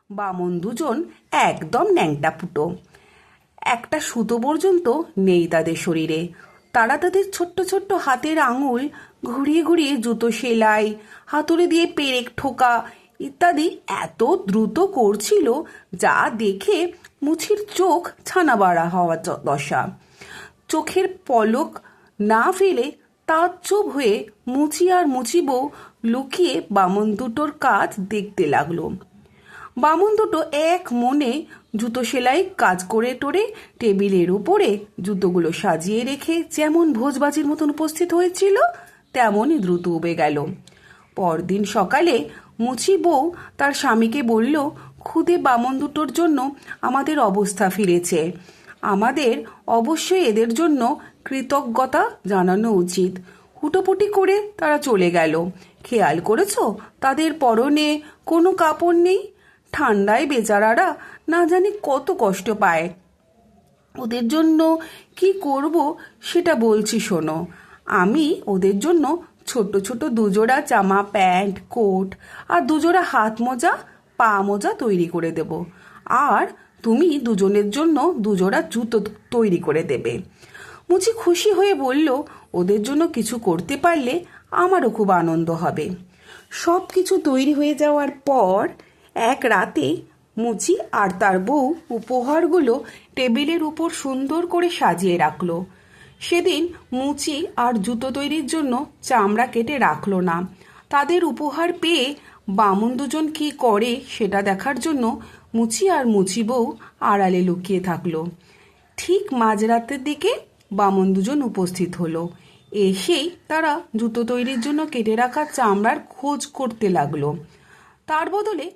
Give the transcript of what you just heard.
বামন দুজন একদম ন্যাংটা ফুটো। একটা সুতো পর্যন্ত নেই তাদের শরীরে। তারা তাদের ছোট্ট ছোট্ট হাতের আঙুল ঘুরিয়ে ঘুরিয়ে জুতো সেলাই, হাতুড়ি দিয়ে পেরেক ঠোকা ইত্যাদি এত দ্রুত করছিল, যা দেখে মুচির চোখ ছানা বাড়া হওয়া দশা। চোখের পলক না ফেলে তাজ্জব হয়ে মুচি আর মুচি বউ লুকিয়ে বামন দুটোর কাজ দেখতে লাগলো। বামন দুটো এক মনে জুতো সেলাই কাজ করে টোরে টেবিলের উপরে জুতোগুলো সাজিয়ে রেখে যেমন ভোজবাজির মতন উপস্থিত হয়েছিল তেমনই দ্রুত উবে গেল। পরদিন সকালে মুচি বউ তার স্বামীকে বলল, খুদে বামন দুটোর জন্য আমাদের অবস্থা ফিরেছে। আমাদের অবশ্যই এদের জন্য কৃতজ্ঞতা জানানো উচিত। হুটোপুটি করে তারা চলে গেল। খেয়াল করেছো তাদের পরনে কোনো কাপড় নেই? ঠান্ডায় বেচারারা না জানি কত কষ্ট পায়। ওদের জন্য কি করব সেটা বলছি শোনো। আমি ওদের জন্য ছোট ছোট দুজোড়া জামা প্যান্ট কোট আর দুজোড়া হাত মোজা পা মোজা তৈরি করে দেব, আর তুমি দুজনের জন্য দুজোড়া জুতো তৈরি করে দেবে। মুচি খুশি হয়ে বলল, ওদের জন্য কিছু করতে পারলে আমারও খুব আনন্দ হবে। সব কিছু তৈরি হয়ে যাওয়ার পর এক রাতে মুচি আর তার বউ উপহারগুলো টেবিলের উপর সুন্দর করে সাজিয়ে রাখলো। সেদিন মুচি আর জুতো তৈরির জন্য চামড়া কেটে রাখলো না। তাদের উপহার পেয়ে বামুন দুজন কি করে সেটা দেখার জন্য মুচি আর মুচি বউ আড়ালে লুকিয়ে থাকলো। ঠিক মাঝরাতের দিকে বামন দুজন উপস্থিত হলো। এসেই তারা জুতো তৈরির জন্য কেটে রাখা চামড়ার খোঁজ করতে লাগলো। তার বদলে